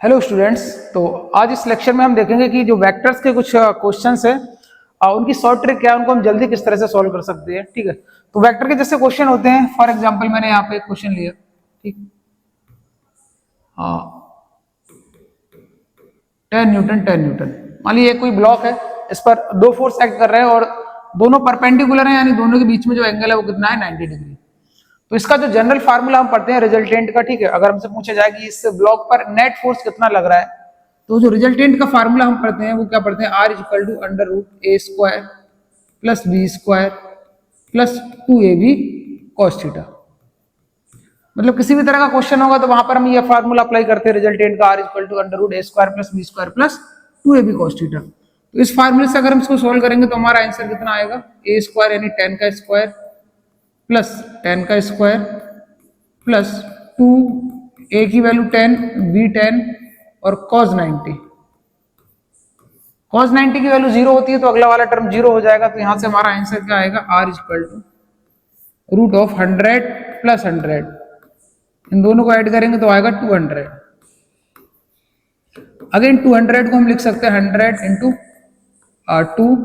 Hello students. तो आज इस लेक्चर में हम देखेंगे कि जो वेक्टर्स के कुछ क्वेश्चंस हैं उनकी शॉर्ट ट्रिक क्या है, उनको हम जल्दी किस तरह से सॉल्व कर सकते हैं। ठीक है, तो वेक्टर के जैसे क्वेश्चन होते हैं, फॉर एग्जांपल मैंने यहाँ पे एक क्वेश्चन लिया। ठीक, 10 न्यूटन मान लीजिए कोई ब्लॉक है, इस पर दो फोर्स एक्ट कर रहे हैं और दोनों परपेंडिकुलर हैं, यानी दोनों के बीच में जो एंगल है वो कितना है, 90 डिग्री। तो इसका जो जनरल फार्मूला हम पढ़ते हैं रिजल्टेंट का, ठीक है, अगर हमसे पूछा जाए कि इस ब्लॉक पर नेट फोर्स कितना लग रहा है, तो जो रिजल्टेंट का फार्मूला हम पढ़ते हैं वो क्या पढ़ते हैं, R equal to under root a square plus b square plus 2ab cos theta. मतलब किसी भी तरह का क्वेश्चन होगा तो वहां पर हम ये फार्मूला अप्लाई करते हैं रिजल्टेंट का, R equal to under root a square plus b square plus 2ab cos theta. तो इस फार्मूले से अगर हम इसको सोल्व करेंगे तो हमारा आंसर कितना आएगा, ए स्क्वायर यानी 10 का स्क्वायर प्लस 10 का स्क्वायर प्लस 2, ए की वैल्यू 10, बी 10 और cos 90। cos 90 की वैल्यू 0 होती है तो अगला वाला टर्म 0 हो जाएगा। तो यहां से हमारा आंसर क्या आएगा, R equal to root of 100 plus 100, इन दोनों को ऐड करेंगे तो आएगा 200। अगेन 200 को हम लिख सकते हैं 100 इंटू 2,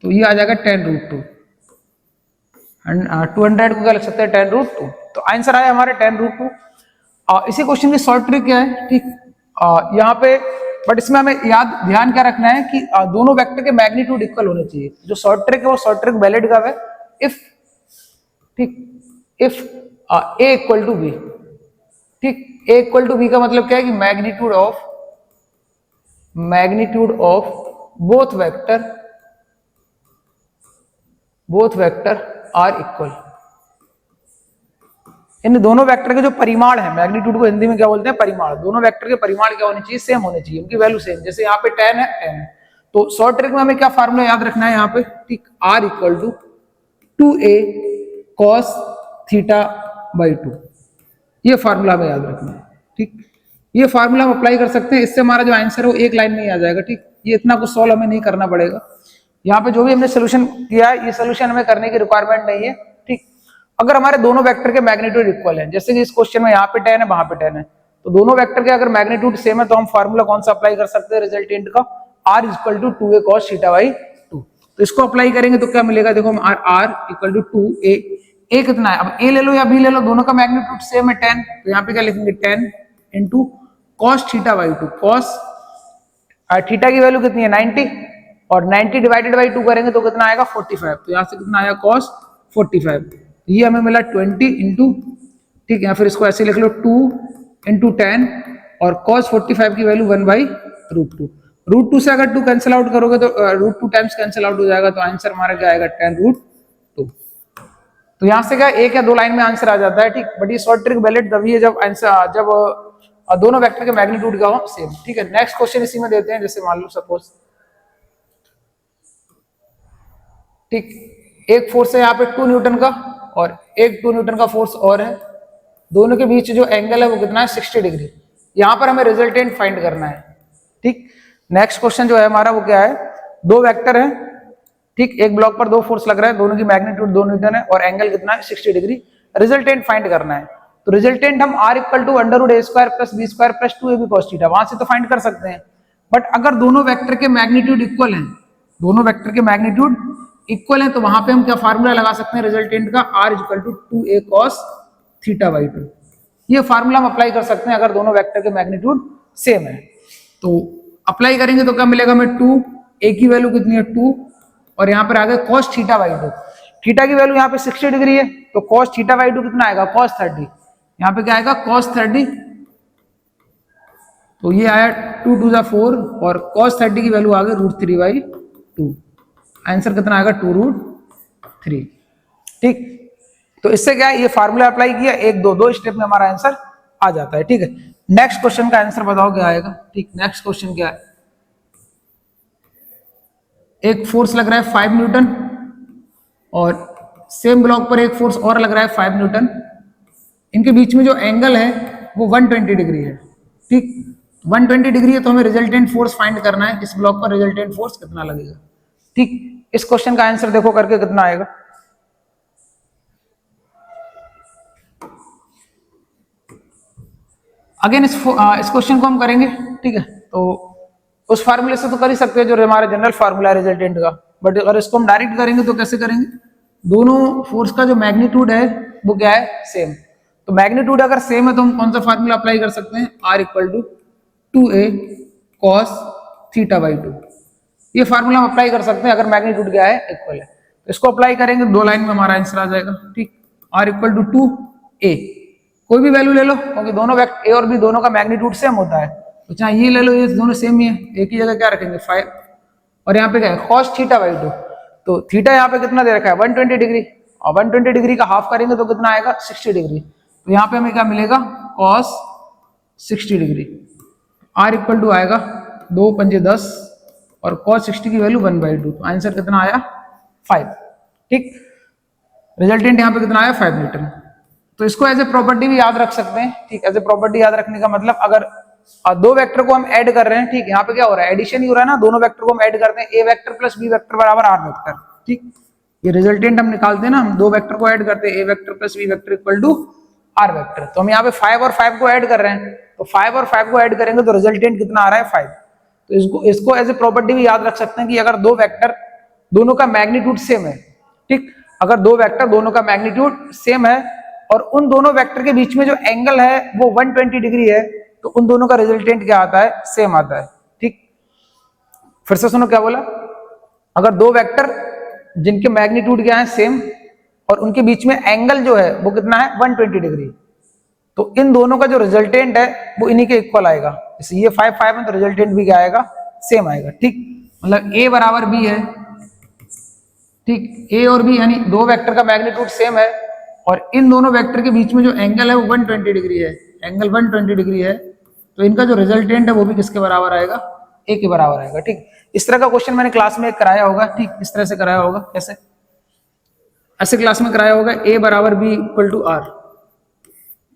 तो ये आ जाएगा 10 रूट 2। 200 को क्या लिख सकते हैं, 10 रूट 2। तो आंसर आया हमारे 10 रूट 2। इसी क्वेश्चन की शॉर्ट ट्रिक क्या है, ठीक, यहाँ पे बट इसमें हमें ध्यान क्या रखना है कि दोनों वेक्टर के मैग्नीट्यूड इक्वल होने चाहिए। जो शॉर्ट ट्रिक है वो शॉर्ट ट्रिक वैलिड कब है, इफ, ठीक, if a equal to b. ठीक, ए इक्वल टू बी का मतलब क्या है कि magnitude of both vector are equal. इन दोनों वेक्टर के जो परिमाण है, मैग्नीट्यूड को हिंदी में क्या बोलते हैं, परिमाण। दोनों वेक्टर के परिमाण क्या होने चाहिए, सेम होने चाहिए, उनकी वैल्यू सेम। जैसे यहाँ पे 10 है। तो शॉर्ट ट्रिक में हमें क्या फार्मूला याद रखना है यहाँ पे, ठीक, R equal to 2a cos theta by 2, ये फार्मूला हमें याद रखना है। ठीक, ये फार्मूला हम अप्लाई कर सकते हैं, इससे हमारा जो आंसर है वो एक लाइन में ही आ जाएगा। ठीक, ये इतना कुछ सॉल्व हमें नहीं करना पड़ेगा। यहाँ पे जो भी हमने सोल्यूशन किया है, ये सोल्यूशन हमें करने की रिक्वायरमेंट नहीं है। ठीक, अगर हमारे दोनों वेक्टर के मैग्नीट्यूड इक्वल है, जैसे कि इस क्वेश्चन में यहाँ पे 10 है, वहां पे 10 है, तो दोनों वेक्टर के अगर मैग्नीट्यूड सेम है तो हम फार्मूला कौन सा अप्लाई कर सकते हैं, रिजल्टेंट का, R equal to 2a cos theta by 2। तो इसको अप्लाई करेंगे तो क्या मिलेगा, देखो हम R इक्वल टू 2a, ए कितना है, अब ए ले लो या बी ले लो, दोनों का मैग्नीट्यूड सेम है 10, तो यहाँ पे क्या लिखेंगे 10 into cos theta by 2। Cos theta की वैल्यू कितनी है 90, और 90 डिवाइडेड बाई 2 करेंगे तो कितना आएगा 45। तो यहाँ से कितना आया कॉस 45, ये हमें मिला 20 इंटू, ठीक है, या फिर इसको ऐसे लिख लो 2 इंटू 10 और कॉस 45 की वैल्यू 1 बाई रूट 2। रूट 2 से अगर 2 कैंसिल आउट करोगे तो रूट 2 टाइम्स कैंसिल आउट हो जाएगा, तो आंसर हमारा क्या आएगा 10 रूट 2। तो यहाँ से क्या एक या दो लाइन में आंसर आ जाता है। ठीक, बट ये शॉर्ट ट्रिक वैलिड तभी है जब आंसर, जब दोनों वेक्टर के मैग्नीट्यूड का हो सेम। ठीक है, नेक्स्ट क्वेश्चन इसी में देते हैं। जैसे मान लो सपोज, ठीक, एक फोर्स है यहाँ पे 2 न्यूटन का और एक 2 न्यूटन का फोर्स और है, दोनों के बीच जो एंगल है वो कितना है 60 डिग्री। यहाँ पर हमें रिजल्टेंट फाइंड करना है। ठीक, नेक्स्ट क्वेश्चन जो है हमारा वो क्या है, दो वेक्टर है, ठीक, एक ब्लॉक पर दो फोर्स लग रहा है, दोनों की मैग्नीट्यूड 2 न्यूटन है और एंगल कितना है 60 डिग्री। रिजल्टेंट फाइंड करना है। तो रिजल्टेंट हम R equal to under root a square plus b square plus 2ab cos theta वहां से तो फाइंड कर सकते हैं। बट अगर दोनों वेक्टर के मैग्नीट्यूड इक्वल हैं, दोनों वेक्टर के मैग्नीट्यूड इक्वल है, तो वहां पे हम क्या फार्मूला लगा सकते हैं रिजल्टेंट का, R equal to 2a cos theta by 2। ये फार्मूला हम अप्लाई कर सकते हैं अगर दोनों वेक्टर के मैग्नीट्यूड सेम है। तो अप्लाई करेंगे तो क्या मिलेगा हमें 2, a की वैल्यू कितनी है 2 और यहाँ पर आ गया cos थीटा बाई 2। थीटा की वैल्यू यहाँ पे 60 डिग्री है, तो cos थीटा बाई 2 कितना आएगा cos 30। यहाँ पे क्या आएगा cos 30, तो ये आया 2 2 जा 4 और cos 30 की वैल्यू आ गई रूट 3 बाई 2। आंसर कितना आएगा 2 रूट 3। ठीक, तो इससे क्या है, ये फार्मूला अप्लाई किया, एक दो स्टेप में हमारा आंसर आ जाता है। ठीक है, नेक्स्ट क्वेश्चन का आंसर बताओ क्या आएगा। ठीक, नेक्स्ट क्वेश्चन क्या है, एक फोर्स लग रहा है 5 न्यूटन और सेम ब्लॉक पर एक फोर्स और लग रहा है 5 न्यूटन, इनके बीच में जो एंगल है वो 120 डिग्री है। ठीक, 120 डिग्री है तो हमें रिजल्टेंट फोर्स फाइंड करना है, इस ब्लॉक पर रिजल्टेंट फोर्स कितना लगेगा। ठीक, इस क्वेश्चन का आंसर देखो करके कितना आएगा। अगेन इस क्वेश्चन को हम करेंगे, ठीक है। तो उस फार्मूले से तो कर ही सकते हैं जो हमारा जनरल फार्मूला है रिजल्टेंट का, बट अगर इसको हम डायरेक्ट करेंगे तो कैसे करेंगे? दोनों फोर्स का जो मैग्नीट्यूड है वो क्या है? सेम। तो मैग्नीट्यूड अगर सेम है तो हम कौन सा फार्मूला अप्लाई कर सकते हैं? R equal to 2A cos theta by 2। ये फार्मूला हम अप्लाई कर सकते हैं अगर मैग्नीट्यूड क्या है? इक्वल है। तो इसको अप्लाई करेंगे, 2 लाइन में हमारा आंसर आ जाएगा, ठीक। R इक्वल टू 2A, कोई भी वैल्यू ले लो क्योंकि दोनों ए और बी दोनों का मैग्नीट्यूड सेम होता है, तो चाहे ये ले लो, ये दोनों सेम ही है, एक ही जगह क्या रखेंगे 5, और यहाँ पे क्या है? cos theta by 2। तो थीटा यहाँ पे कितना दे रखा है? 120 डिग्री, और 120 डिग्री का हाफ करेंगे तो कितना आएगा? 60 डिग्री। तो यहाँ पे हमें क्या मिलेगा? cos 60 degree. R equal to आएगा 2 पंजे 10 और cos 60 की वैल्यू 1/2, तो आंसर कितना आया? 5, ठीक। रिजल्टेंट यहाँ पे कितना आया? 5 न्यूटन। तो इसको एज ए प्रॉपर्टी भी याद रख सकते हैं, ठीक। एज ए प्रॉपर्टी याद रखने का मतलब अगर दो वेक्टर को हम ऐड कर रहे हैं, ठीक, यहाँ पे क्या हो रहा है? एडिशन ही हो रहा है ना, दोनों वेक्टर को हम ऐड करते हैं, A vector plus B vector बराबर आर वेक्टर, ठीक। ये रिजल्टेंट हम निकालते हैं ना, हम दो वेक्टर को ऐड करते हैं, A vector plus B vector equal to R vector. तो हम यहाँ पे 5 और 5 को ऐड कर रहे हैं, तो 5 और 5 को ऐड करेंगे तो रिजल्टेंट कितना आ रहा है? 5। तो इसको एज ए प्रॉपर्टी भी याद रख सकते हैं कि अगर दो वेक्टर दोनों का मैग्नीट्यूड सेम है, ठीक, अगर दो वेक्टर दोनों का मैग्नीट्यूड सेम है और उन दोनों वेक्टर के बीच में जो एंगल है वो 120 डिग्री है, तो उन दोनों का रिजल्टेंट क्या आता है? सेम आता है, ठीक। फिर से सुनो क्या बोला, अगर दो वेक्टर जिनके मैग्नीट्यूड क्या है? सेम, और उनके बीच में एंगल जो है वो कितना है? 120 डिग्री, तो इन दोनों का जो रिजल्टेंट है वो इन्हीं के इक्वल आएगा। जैसे ये 5 5 है तो रिजल्टेंट भी क्या आएगा? सेम आएगा, ठीक। मतलब A बराबर B है, ठीक, A और B यानी दो वेक्टर का मैग्नीट्यूड सेम है और इन दोनों वेक्टर के बीच में जो एंगल है वो 120 डिग्री है, एंगल 120 डिग्री है, तो इनका जो रिजल्टेंट है वो भी किसके बराबर आएगा? A के बराबर आएगा, ठीक। इस तरह का क्वेश्चन मैंने क्लास में कराया होगा, ठीक, इस तरह से कराया होगा। कैसे? ऐसे क्लास में कराया होगा, A बराबर B इक्वल टू R,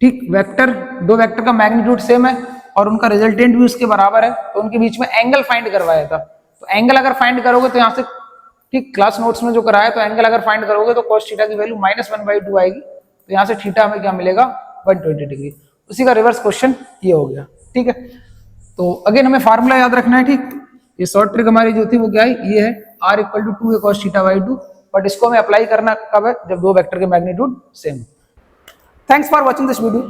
ठीक। वेक्टर, दो वेक्टर का मैग्नीट्यूड सेम है और उनका रिजल्टेंट भी उसके बराबर है, तो उनके बीच में एंगल फाइंड करवाया था। तो एंगल अगर फाइंड करोगे तो यहाँ से, ठीक, क्लास नोट्स में जो कराया, तो एंगल अगर फाइंड करोगे तो cos थीटा की वैल्यू -1/2 आएगी, तो यहाँ से थीटा हमें क्या मिलेगा? 120 डिग्री। उसी का रिवर्स क्वेश्चन ये हो गया, ठीक है। तो अगेन हमें फार्मूला याद रखना है, ठीक। ये शॉर्ट ट्रिक हमारी जो थी वो क्या है? ये है R equal to 2A cos theta by 2, but इसको हमें अप्लाई करना कब है? जब दो वेक्टर के magnitude same. Thanks for watching this video.